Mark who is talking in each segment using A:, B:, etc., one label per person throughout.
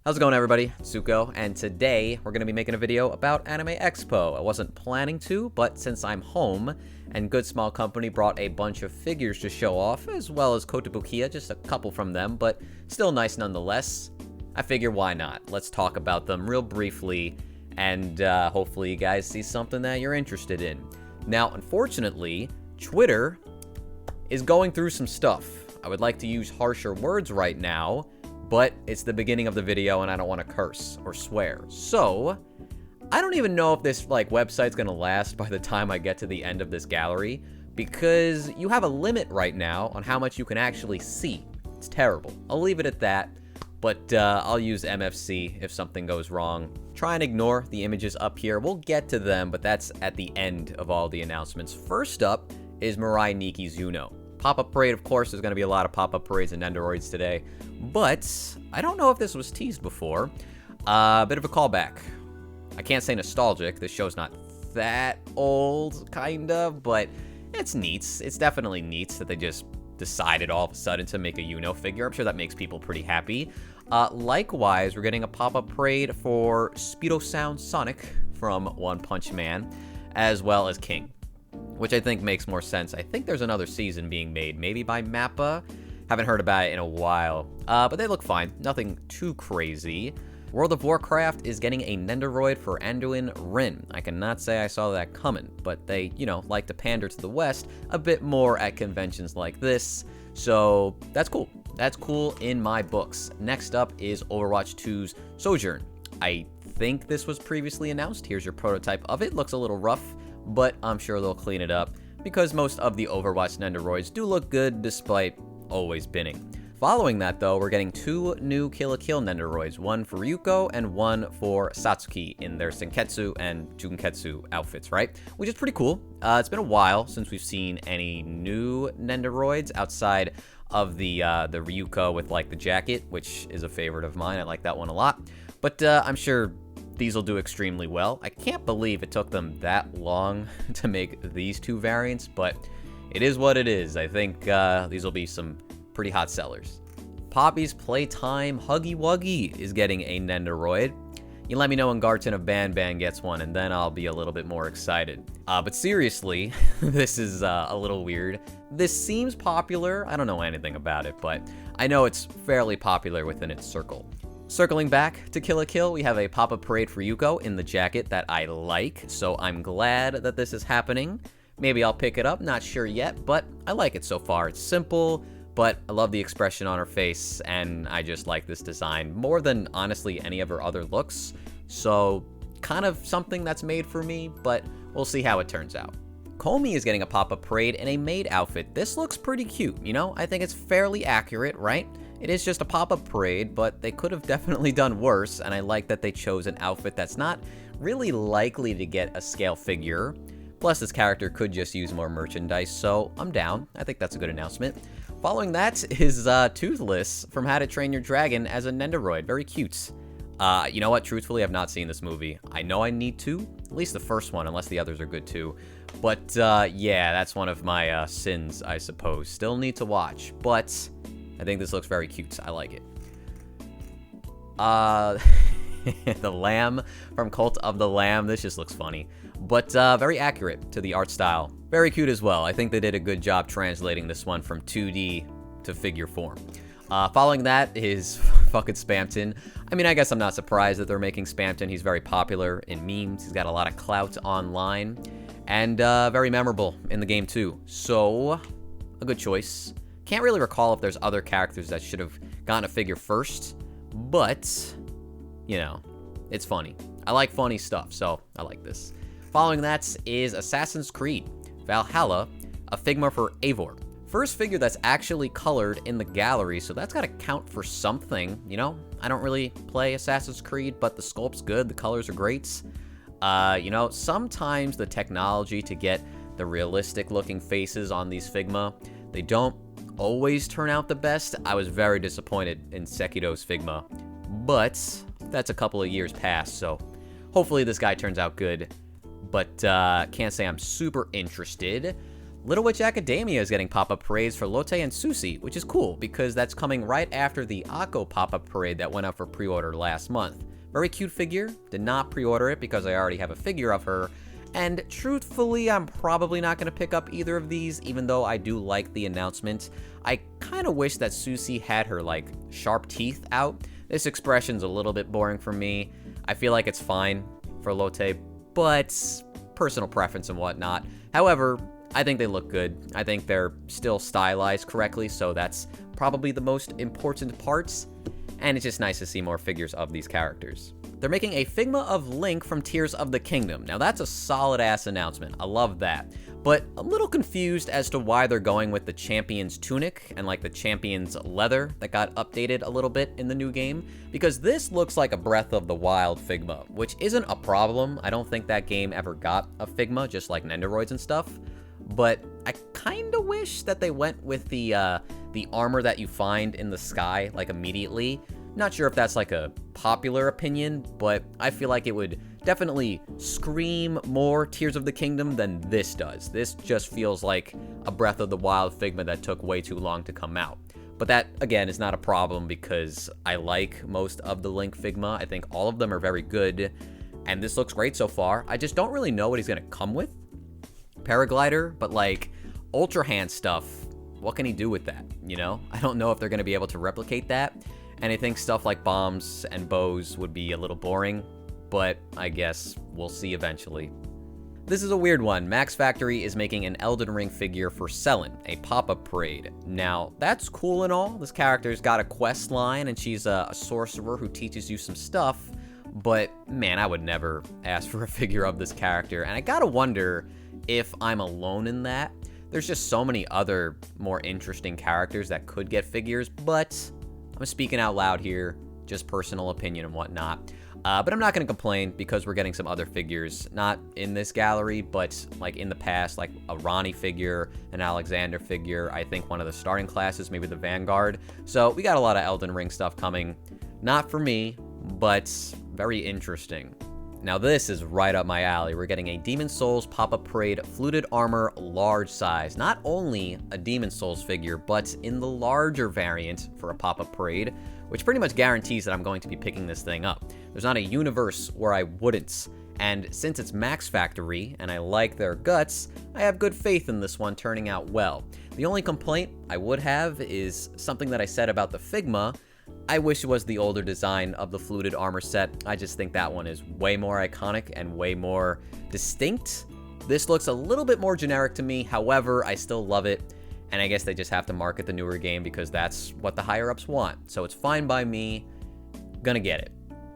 A: How's it going, everybody? Tsuko, and today we're going to be making a video about Anime Expo. I wasn't planning to, but since I'm home, and Good Small Company brought a bunch of figures to show off, as well as Kotobukiya, just a couple from them, but still nice nonetheless, I figure why not? Let's talk about them real briefly, and hopefully you guys see something that you're interested in. Now, unfortunately, Twitter is going through some stuff. I would like to use harsher words right now, but it's the beginning of the video and I don't want to curse or swear. So, I don't even know if this website's gonna last by the time I get to the end of this gallery, because you have a limit right now on how much you can actually see. It's terrible. I'll leave it at that, but I'll use MFC if something goes wrong. Try and ignore the images up here. We'll get to them, but that's at the end of all the announcements. First up is Mirai Nikki's Zuno. Pop-up parade, of course, there's going to be a lot of pop-up parades and nendoroids today, but I don't know if this was teased before. Bit of a callback. I can't say nostalgic, this show's not that old, kind of, but it's neat. It's definitely neat that they just decided all of a sudden to make a Yuno figure. I'm sure that makes people pretty happy. Likewise, we're getting a pop-up parade for Speedo Sound Sonic from One Punch Man, as well as King, which I think makes more sense. I think there's another season being made, maybe by Mappa. Haven't heard about it in a while, but they look fine. Nothing too crazy. World of Warcraft is getting a nendoroid for Anduin Rin. I cannot say I saw that coming, but they, like to pander to the West a bit more at conventions like this, so that's cool. That's cool in my books. Next up is Overwatch 2's Sojourn. I think this was previously announced. Here's your prototype of it. Looks a little rough, but I'm sure they'll clean it up, because most of the Overwatch nendoroids do look good despite always binning. Following that, though, we're getting two new Kill la Kill nendoroids, one for Ryuko and one for Satsuki in their Senketsu and Junketsu outfits, right? Which is pretty cool. It's been a while since we've seen any new nendoroids outside of the Ryuko with the jacket, which is a favorite of mine. I like that one a lot. But I'm sure these will do extremely well. I can't believe it took them that long to make these two variants, but it is what it is. I think these will be some pretty hot sellers. Poppy's Playtime Huggy Wuggy is getting a nendoroid. You let me know when Garten of Ban Ban gets one, and then I'll be a little bit more excited. But seriously, this is a little weird. This seems popular. I don't know anything about it, but I know it's fairly popular within its circle. Circling back to Kill la Kill, we have a pop-up parade for Yuko in the jacket that I like, so I'm glad that this is happening. Maybe I'll pick it up, not sure yet, but I like it so far. It's simple, but I love the expression on her face, and I just like this design more than, honestly, any of her other looks. So, kind of something that's made for me, but we'll see how it turns out. Komi is getting a pop-up parade in a maid outfit. This looks pretty cute, I think it's fairly accurate, right? It is just a pop-up parade, but they could have definitely done worse, and I like that they chose an outfit that's not really likely to get a scale figure. Plus, this character could just use more merchandise, so I'm down. I think that's a good announcement. Following that is Toothless from How to Train Your Dragon as a nendoroid. Very cute. You know what? Truthfully, I've not seen this movie. I know I need to. At least the first one, unless the others are good too. But, yeah, that's one of my sins, I suppose. Still need to watch, but I think this looks very cute. I like it. The Lamb from Cult of the Lamb. This just looks funny, but very accurate to the art style. Very cute as well. I think they did a good job translating this one from 2D to figure form. Following that is fucking Spamton. I mean, I guess I'm not surprised that they're making Spamton. He's very popular in memes. He's got a lot of clout online, and very memorable in the game too. So, a good choice. Can't really recall if there's other characters that should have gotten a figure first, but, it's funny. I like funny stuff, so I like this. Following that is Assassin's Creed Valhalla, a figma for Eivor. First figure that's actually colored in the gallery, so that's gotta count for something, I don't really play Assassin's Creed, but the sculpt's good, the colors are great. Sometimes the technology to get the realistic looking faces on these figma, they don't always turn out the best. I was very disappointed in Sekiro's figma, but that's a couple of years past, so hopefully this guy turns out good, but can't say I'm super interested. Little Witch Academia is getting pop-up parades for Lotte and Susie, which is cool because that's coming right after the Akko pop-up parade that went up for pre-order last month. Very cute figure, did not pre-order it because I already have a figure of her, and truthfully, I'm probably not going to pick up either of these, even though I do like the announcement. I kind of wish that Susie had her, like, sharp teeth out. This expression's a little bit boring for me. I feel like it's fine for Lotte, but personal preference and whatnot. However, I think they look good. I think they're still stylized correctly, so that's probably the most important parts. And it's just nice to see more figures of these characters. They're making a Figma of Link from Tears of the Kingdom. Now that's a solid-ass announcement. I love that. But a little confused as to why they're going with the Champion's tunic and like the Champion's leather that got updated a little bit in the new game. Because this looks like a Breath of the Wild Figma, which isn't a problem. I don't think that game ever got a Figma, just like nendoroids and stuff. But I kind of wish that they went with the armor that you find in the sky, like, immediately. Not sure if that's, like, a popular opinion, but I feel like it would definitely scream more Tears of the Kingdom than this does. This just feels like a Breath of the Wild Figma that took way too long to come out. But that, again, is not a problem because I like most of the Link Figma. I think all of them are very good, and this looks great so far. I just don't really know what he's going to come with. Paraglider, but, like, Ultra Hand stuff, what can he do with that, you know? I don't know if they're going to be able to replicate that, and I think stuff like bombs and bows would be a little boring, but I guess we'll see eventually. This is a weird one. Max Factory is making an Elden Ring figure for Selin, a pop-up parade. Now, that's cool and all. This character's got a quest line, and she's a sorcerer who teaches you some stuff, but man, I would never ask for a figure of this character, and I gotta wonder if I'm alone in that. There's just so many other more interesting characters that could get figures, but I'm speaking out loud here, just personal opinion and whatnot. But I'm not going to complain because we're getting some other figures, not in this gallery, but like in the past, like a Ronnie figure, an Alexander figure, I think one of the starting classes, maybe the Vanguard. So we got a lot of Elden Ring stuff coming. Not for me, but very interesting. Now this is right up my alley. We're getting a Demon Souls pop-up parade fluted armor large size. Not only a Demon Souls figure, but in the larger variant for a pop-up parade, which pretty much guarantees that I'm going to be picking this thing up. There's not a universe where I wouldn't. And since it's Max Factory, and I like their guts, I have good faith in this one turning out well. The only complaint I would have is something that I said about the Figma. I wish it was the older design of the fluted armor set. I just think that one is way more iconic and way more distinct. This looks a little bit more generic to me, however, I still love it, and I guess they just have to market the newer game because that's what the higher-ups want. So it's fine by me, gonna get it.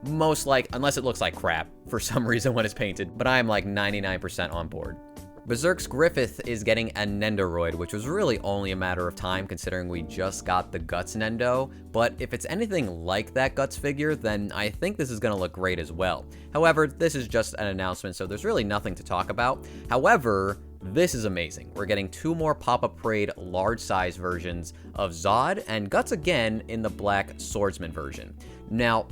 A: Most like, unless it looks like crap for some reason when it's painted, but I am like 99% on board. Berserk's Griffith is getting a nendoroid, which was really only a matter of time considering we just got the Guts Nendo, but if it's anything like that Guts figure, then I think this is going to look great as well. However, this is just an announcement, so there's really nothing to talk about. However, this is amazing. We're getting 2 more pop-up parade large size versions of Zod and Guts again in the black swordsman version. Now,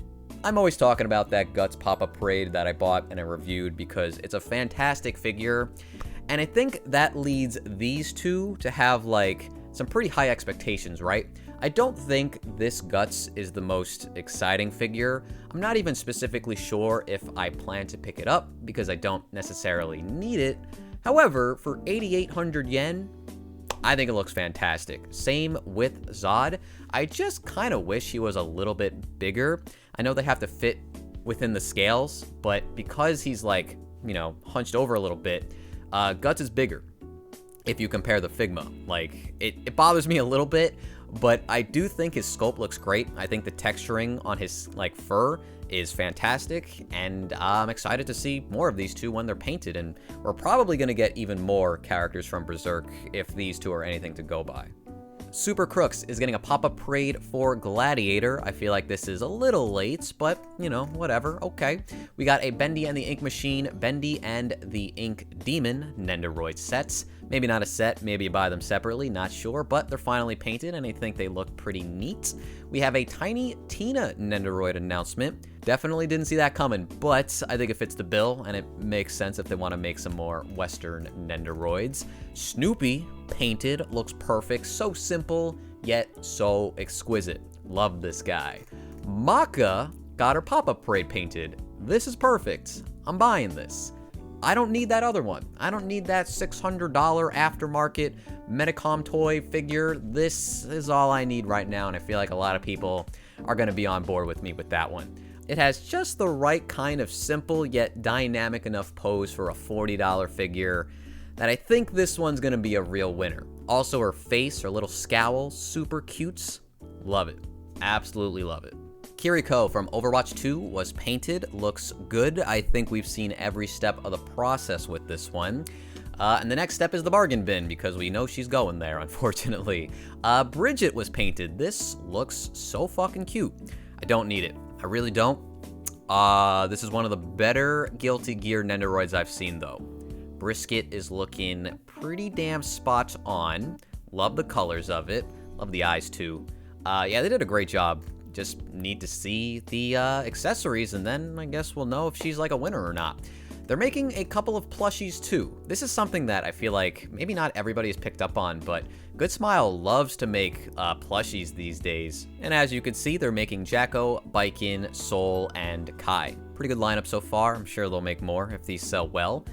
A: I'm always talking about that Guts pop-up parade that I bought and I reviewed because it's a fantastic figure. And I think that leads these two to have, like, some pretty high expectations, right? I don't think this Guts is the most exciting figure. I'm not even specifically sure if I plan to pick it up because I don't necessarily need it. However, for 8,800 yen, I think it looks fantastic. Same with Zod. I just kind of wish he was a little bit bigger. I know they have to fit within the scales, but because he's, like, you know, hunched over a little bit, Guts is bigger if you compare the Figma. Like, it bothers me a little bit, but I do think his sculpt looks great. I think the texturing on his, like, fur is fantastic, and I'm excited to see more of these two when they're painted, and we're probably going to get even more characters from Berserk if these two are anything to go by. Super Crooks is getting a pop-up parade for Gladiator. I feel like this is a little late, but, you know, whatever, okay. We got a Bendy and the Ink Machine, Bendy and the Ink Demon Nendoroid sets. Maybe not a set, maybe you buy them separately, not sure, but they're finally painted and I think they look pretty neat. We have a Tiny Tina nendoroid announcement. Definitely didn't see that coming, but I think it fits the bill and it makes sense if they want to make some more Western nendoroids. Snoopy painted, looks perfect, so simple, yet so exquisite. Love this guy. Maka got her pop-up parade painted. This is perfect. I'm buying this. I don't need that other one. I don't need that $600 aftermarket Medicom toy figure. This is all I need right now, and I feel like a lot of people are going to be on board with me with that one. It has just the right kind of simple yet dynamic enough pose for a $40 figure that I think this one's going to be a real winner. Also, her face, her little scowl, super cute. Love it. Absolutely love it. Kiriko from Overwatch 2 was painted, looks good. I think we've seen every step of the process with this one. And the next step is the bargain bin, because we know she's going there, unfortunately. Bridget was painted. This looks so fucking cute. I don't need it. I really don't. This is one of the better Guilty Gear nendoroids I've seen, though. Brisket is looking pretty damn spot on. Love the colors of it. Love the eyes, too. Yeah, they did a great job. Just need to see the accessories, and then I guess we'll know if she's like a winner or not. They're making a couple of plushies too. This is something that I feel like maybe not everybody has picked up on, but Good Smile loves to make plushies these days. And as you can see, they're making Jacko, Baikin, Soul, and Kai. Pretty good lineup so far. I'm sure they'll make more if these sell well.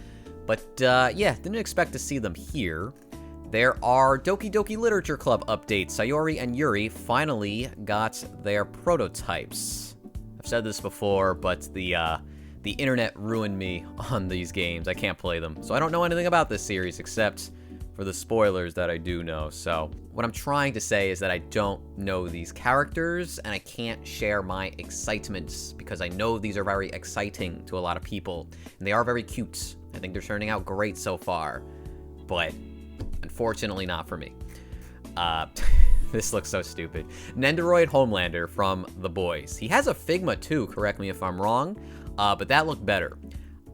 A: But yeah, didn't expect to see them here. There are Doki Doki Literature Club updates. Sayori and Yuri finally got their prototypes. I've said this before, but the internet ruined me on these games. I can't play them. So I don't know anything about this series except for the spoilers that I do know. So what I'm trying to say is that I don't know these characters and I can't share my excitements because I know these are very exciting to a lot of people and they are very cute. I think they're turning out great so far, but unfortunately not for me. This looks so stupid. Nendoroid Homelander from The Boys. He has a Figma too, correct me if I'm wrong, but that looked better.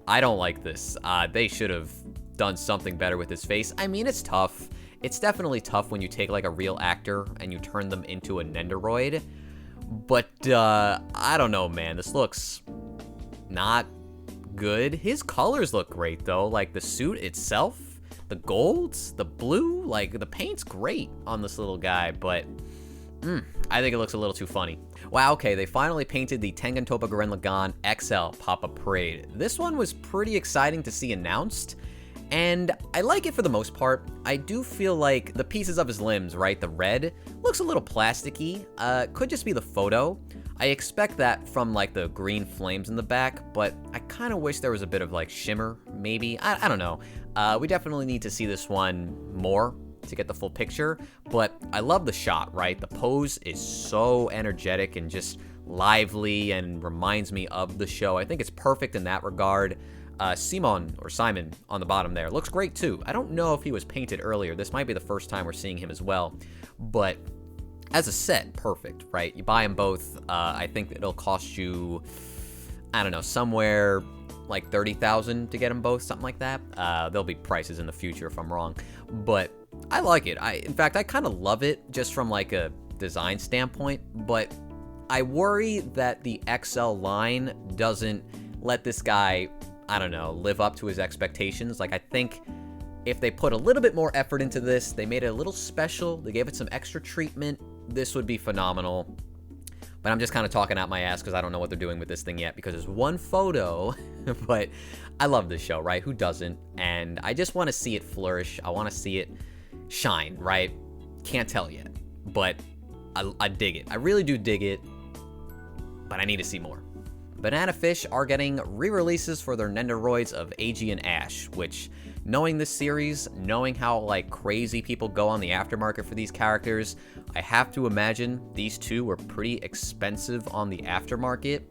A: I don't like this. They should have done something better with his face. I mean, it's tough. It's definitely tough when you take like a real actor and you turn them into a Nendoroid, but I don't know, man. This looks not good. His colors look great though, like the suit itself. The golds, the blue, like the paint's great on this little guy, but I think it looks a little too funny. Wow, okay, they finally painted the Tengen Toppa Gurren Lagann XL Pop-Up Parade. This one was pretty exciting to see announced, and I like it for the most part. I do feel like the pieces of his limbs, right, the red, looks a little plasticky. Could just be the photo. I expect that from like the green flames in the back, but I kind of wish there was a bit of like shimmer, maybe. I don't know. We definitely need to see this one more to get the full picture, but I love the shot, right? The pose is so energetic and just lively and reminds me of the show. I think it's perfect in that regard. Simon on the bottom there looks great too. I don't know if he was painted earlier. This might be the first time we're seeing him as well, but as a set, perfect, right? You buy them both. I think it'll cost you, I don't know, somewhere like 30,000 to get them both, something like that. There'll be prices in the future if I'm wrong, but I like it. In fact, I kind of love it just from like a design standpoint, but I worry that the XL line doesn't let this guy, I don't know, live up to his expectations. Like, I think if they put a little bit more effort into this, they made it a little special, they gave it some extra treatment, this would be phenomenal. But I'm just kind of talking out my ass because I don't know what they're doing with this thing yet because there's one photo, but I love this show, right? Who doesn't? And I just want to see it flourish. I want to see it shine, right? Can't tell yet, but I dig it. I really do dig it, but I need to see more. Banana Fish are getting re-releases for their Nendoroids of AG and Ash, which, knowing this series, knowing how like crazy people go on the aftermarket for these characters, I have to imagine these two were pretty expensive on the aftermarket.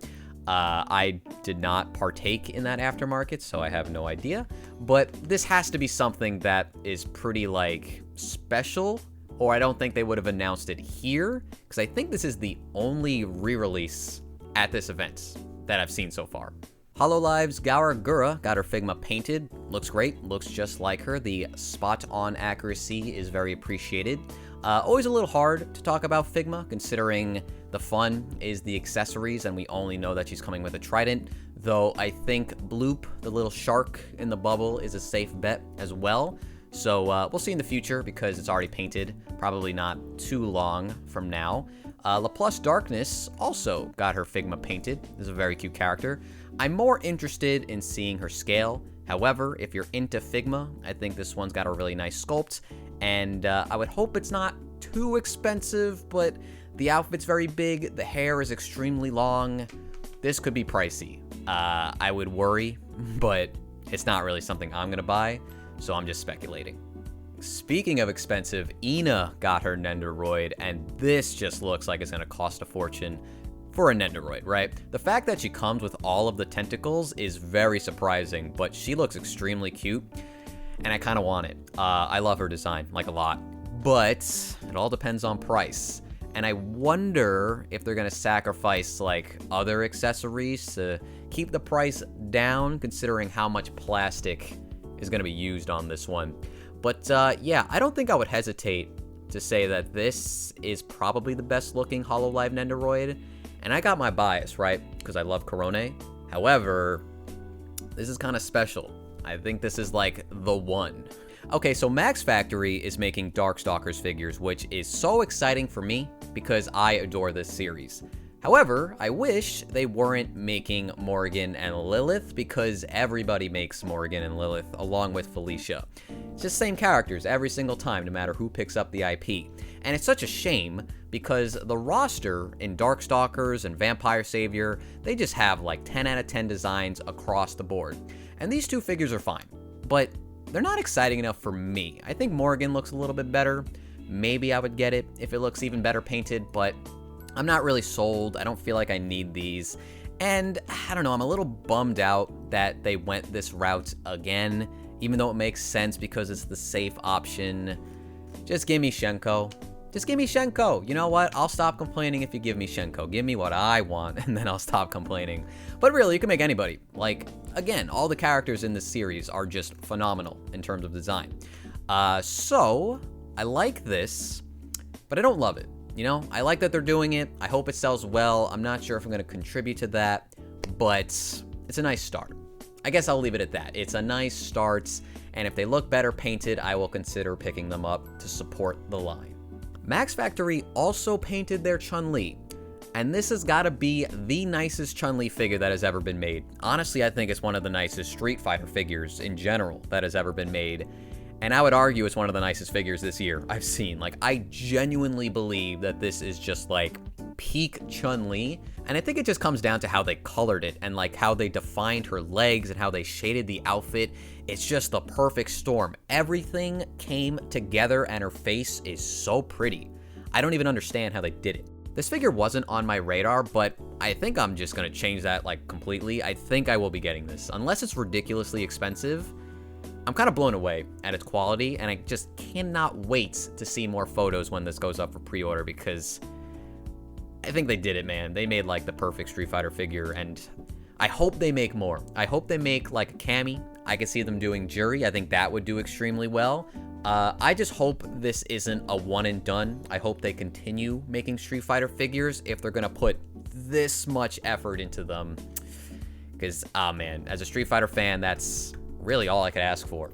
A: I did not partake in that aftermarket, so I have no idea, but this has to be something that is pretty like special, or I don't think they would have announced it here, because I think this is the only re-release at this event that I've seen so far. Hololive's Gurren got her figma painted. Looks great, looks just like her. The spot-on accuracy is very appreciated. Always a little hard to talk about figma, considering the fun is the accessories, and we only know that she's coming with a trident, though I think Bloop, the little shark in the bubble, is a safe bet as well. So we'll see in the future, because it's already painted, probably not too long from now. LaPlus Darkness also got her figma painted. This is a very cute character. I'm more interested in seeing her scale. However, if you're into figma, I think this one's got a really nice sculpt, and I would hope it's not too expensive, but the outfit's very big, the hair is extremely long. This could be pricey. I would worry, but it's not really something I'm gonna buy, so I'm just speculating. Speaking of expensive, Ina got her nendoroid, and this just looks like it's gonna cost a fortune for a nendoroid, right? The fact that she comes with all of the tentacles is very surprising, but she looks extremely cute, and I kind of want it. I love her design, like a lot, but it all depends on price. And I wonder if they're gonna sacrifice like other accessories to keep the price down, considering how much plastic is gonna be used on this one. But yeah, I don't think I would hesitate to say that this is probably the best looking Hololive nendoroid. And I got my bias, right? Because I love Korone. However, this is kind of special. I think this is like the one. Okay, so Max Factory is making Darkstalkers figures, which is so exciting for me because I adore this series. However, I wish they weren't making Morrigan and Lilith, because everybody makes Morrigan and Lilith along with Felicia. It's just the same characters every single time, no matter who picks up the IP. And it's such a shame because the roster in Darkstalkers and Vampire Savior, they just have like 10 out of 10 designs across the board. And these two figures are fine, but they're not exciting enough for me. I think Morrigan looks a little bit better. Maybe I would get it if it looks even better painted, but I'm not really sold. I don't feel like I need these. And I don't know, I'm a little bummed out that they went this route again, even though it makes sense because it's the safe option. Just give me Shenko. Just give me Shenko. You know what? I'll stop complaining if you give me Shenko. Give me what I want, and then I'll stop complaining. But really, you can make anybody. Like, again, all the characters in this series are just phenomenal in terms of design. So, I like this, but I don't love it. You know, I like that they're doing it. I hope it sells well. I'm not sure if I'm going to contribute to that, but it's a nice start. I guess I'll leave it at that. It's a nice start, and if they look better painted, I will consider picking them up to support the line. Max Factory also painted their Chun-Li, and this has got to be the nicest Chun-Li figure that has ever been made. Honestly, I think it's one of the nicest Street Fighter figures in general that has ever been made. And I would argue it's one of the nicest figures this year I've seen. Like, I genuinely believe that this is just like peak Chun-Li. And I think it just comes down to how they colored it and like how they defined her legs and how they shaded the outfit. It's just the perfect storm. Everything came together and her face is so pretty. I don't even understand how they did it. This figure wasn't on my radar, but I think I'm just gonna change that like completely. I think I will be getting this. Unless it's ridiculously expensive, I'm kind of blown away at its quality, and I just cannot wait to see more photos when this goes up for pre-order, because I think they did it, man. They made like the perfect Street Fighter figure, and I hope they make more. I hope they make like a Cammy. I could see them doing Jury. I think that would do extremely well. I just hope this isn't a one and done. I hope they continue making Street Fighter figures if they're gonna put this much effort into them, because man, as a Street Fighter fan, that's really all I could ask for.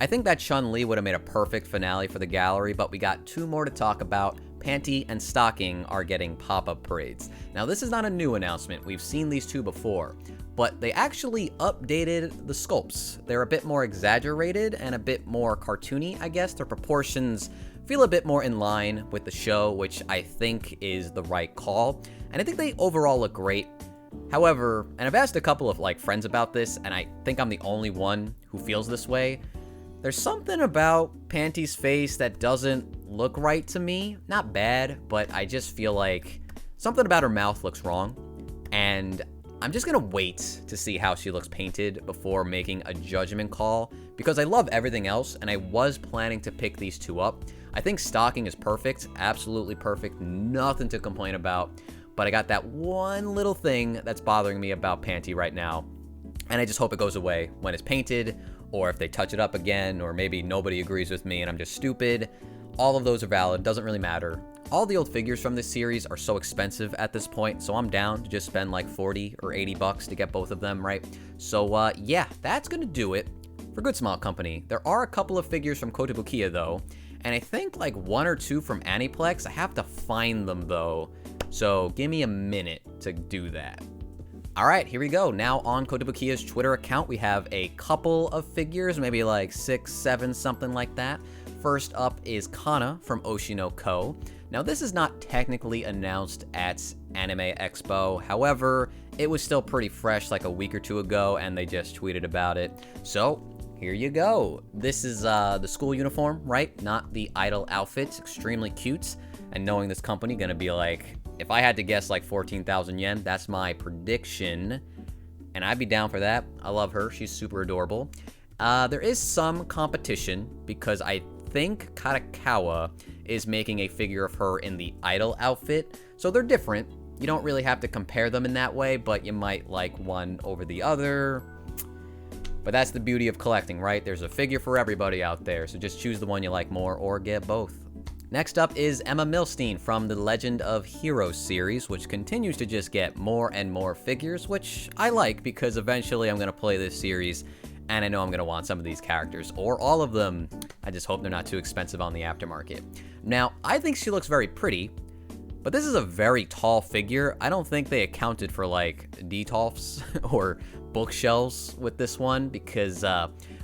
A: I think that Chun-Li would have made a perfect finale for the gallery, but we got two more to talk about. Panty and Stocking are getting pop-up parades. Now, this is not a new announcement. We've seen these two before, but they actually updated the sculpts. They're a bit more exaggerated and a bit more cartoony, I guess. Their proportions feel a bit more in line with the show, which I think is the right call. And I think they overall look great. However, and I've asked a couple of like friends about this, and I think I'm the only one who feels this way, there's something about Panty's face that doesn't look right to me. Not bad, but I just feel like something about her mouth looks wrong, and I'm just gonna wait to see how she looks painted before making a judgment call, because I love everything else, and I was planning to pick these two up. I think Stocking is perfect, absolutely perfect, nothing to complain about. but I got that one little thing that's bothering me about Panty right now, and I just hope it goes away when it's painted, or if they touch it up again, or maybe nobody agrees with me and I'm just stupid. All of those are valid, doesn't really matter. All the old figures from this series are so expensive at this point, so I'm down to just spend like 40 or 80 bucks to get both of them, right? So yeah, that's gonna do it for Good Small Company. There are a couple of figures from Kotobukiya though, and I think like 1 or 2 from Aniplex. I have to find them though, so give me a minute to do that. Alright, here we go. Now on Kotobukiya's Twitter account, we have a couple of figures, maybe like 6, 7, something like that. First up is Kana from Oshino Ko. Now this is not technically announced at Anime Expo, however, it was still pretty fresh like a week or 2 ago and they just tweeted about it. So here you go. This is the school uniform, right? Not the idol outfits. Extremely cute. And knowing this company, gonna be like, if I had to guess like 14,000 yen, that's my prediction. And I'd be down for that. I love her. She's super adorable. There is some competition because I think Kotobukiya is making a figure of her in the idol outfit. So they're different. You don't really have to compare them in that way, but you might like one over the other. But that's the beauty of collecting, right? There's a figure for everybody out there, so just choose the one you like more or get both. Next up is Emma Milstein from the Legend of Heroes series, which continues to just get more and more figures, which I like because eventually I'm going to play this series and I know I'm going to want some of these characters, or all of them. I just hope they're not too expensive on the aftermarket. Now, I think she looks very pretty, but this is a very tall figure. I don't think they accounted for like detolfs or bookshelves with this one because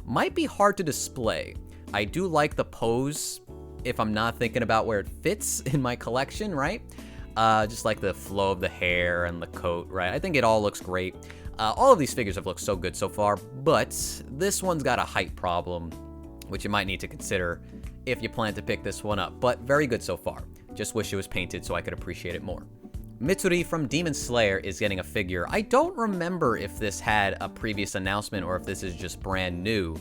A: might be hard to display. I do like the pose if I'm not thinking about where it fits in my collection, right? Just like the flow of the hair and the coat, right? I think it all looks great. All of these figures have looked so good so far, but this one's got a height problem, which you might need to consider if you plan to pick this one up, but very good so far. Just wish it was painted so I could appreciate it more. Mitsuri from Demon Slayer is getting a figure. I don't remember if this had a previous announcement or if this is just brand new.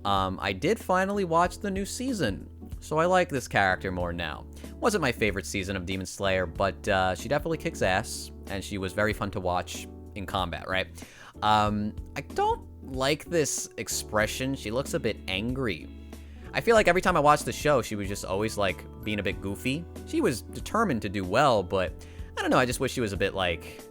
A: I did finally watch the new season, so I like this character more now. Wasn't my favorite season of Demon Slayer, but she definitely kicks ass, and she was very fun to watch in combat, right? I don't like this expression. She looks a bit angry. I feel like every time I watched the show, she was just always like being a bit goofy. She was determined to do well, but I don't know, I just wish she was a bit like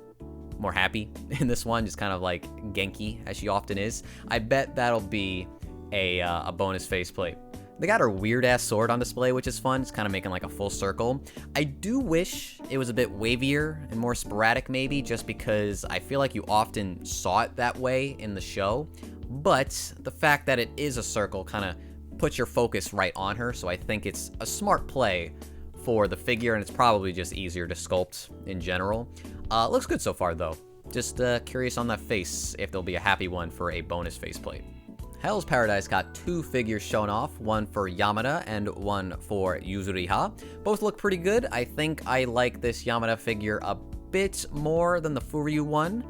A: more happy in this one, just kind of like Genki as she often is. I bet that'll be a bonus faceplate. They got her weird-ass sword on display, which is fun. It's kind of making like a full circle. I do wish it was a bit wavier and more sporadic maybe, just because I feel like you often saw it that way in the show. But the fact that it is a circle kind of puts your focus right on her, so I think it's a smart play for the figure, and it's probably just easier to sculpt in general. Looks good so far, though. Just curious on that face if there'll be a happy one for a bonus faceplate. Hell's Paradise got 2 figures shown off, one for Yamada and one for Yuzuriha. Both look pretty good. I think I like this Yamada figure a bit more than the Furyu one.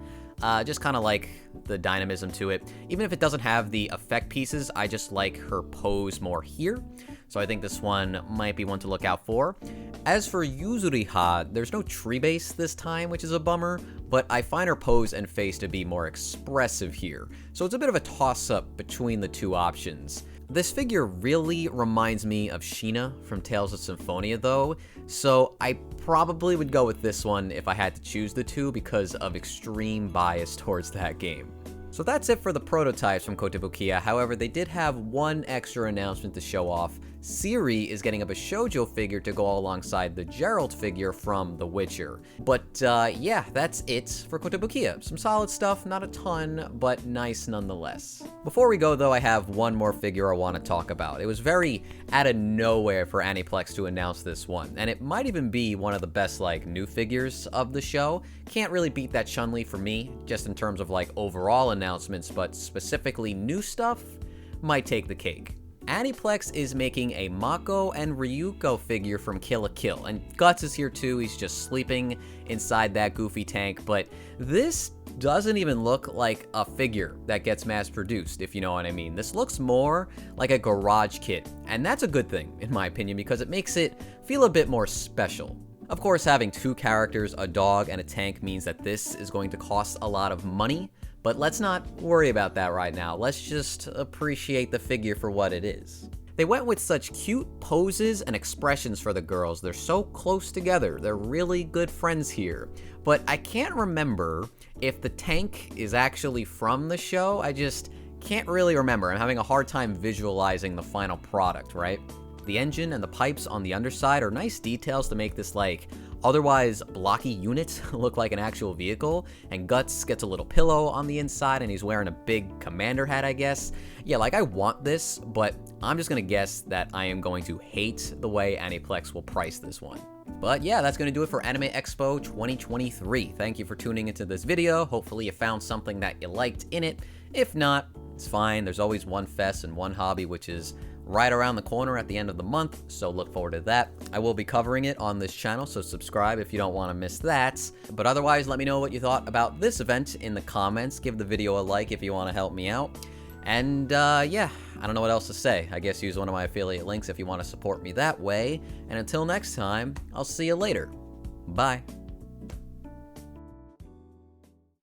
A: Just kind of like the dynamism to it. Even if it doesn't have the effect pieces, I just like her pose more here. So I think this one might be one to look out for. As for Yuzuriha, there's no tree base this time, which is a bummer, but I find her pose and face to be more expressive here. So it's a bit of a toss-up between the two options. This figure really reminds me of Sheena from Tales of Symphonia though, so I probably would go with this one if I had to choose the two because of extreme bias towards that game. So that's it for the prototypes from Kotobukiya. However, they did have one extra announcement to show off. Siri is getting up a shoujo figure to go alongside the Geralt figure from The Witcher. But yeah, that's it for Kotobukiya. Some solid stuff, not a ton, but nice nonetheless. Before we go though, I have one more figure I want to talk about. It was very out of nowhere for Aniplex to announce this one, and it might even be one of the best like new figures of the show. Can't really beat that Chun-Li for me, just in terms of like overall announcements, but specifically new stuff might take the cake. Aniplex is making a Mako and Ryuko figure from Kill la Kill, and Guts is here too. He's just sleeping inside that goofy tank, but this doesn't even look like a figure that gets mass produced, if you know what I mean. This looks more like a garage kit, and that's a good thing in my opinion because it makes it feel a bit more special. Of course, having 2 characters, a dog, and a tank means that this is going to cost a lot of money, but let's not worry about that right now. Let's just appreciate the figure for what it is. They went with such cute poses and expressions for the girls. They're so close together. They're really good friends here. But I can't remember if the tank is actually from the show. I just can't really remember. I'm having a hard time visualizing the final product, right? The engine and the pipes on the underside are nice details to make this, like, otherwise blocky unit look like an actual vehicle, and Guts gets a little pillow on the inside and he's wearing a big commander hat, I guess. Yeah, like, I want this, but I'm just gonna guess that I am going to hate the way Aniplex will price this one. But yeah, that's gonna do it for Anime Expo 2023. Thank you for tuning into this video. Hopefully you found something that you liked in it. If not, it's fine. There's always one fest and one hobby, which is right around the corner at the end of the month, so look forward to that. I will be covering it on this channel, so subscribe if you don't want to miss that. But otherwise, let me know what you thought about this event in the comments. Give the video a like if you want to help me out. And yeah, I don't know what else to say. I guess use one of my affiliate links if you want to support me that way. And until next time, I'll see you later. Bye.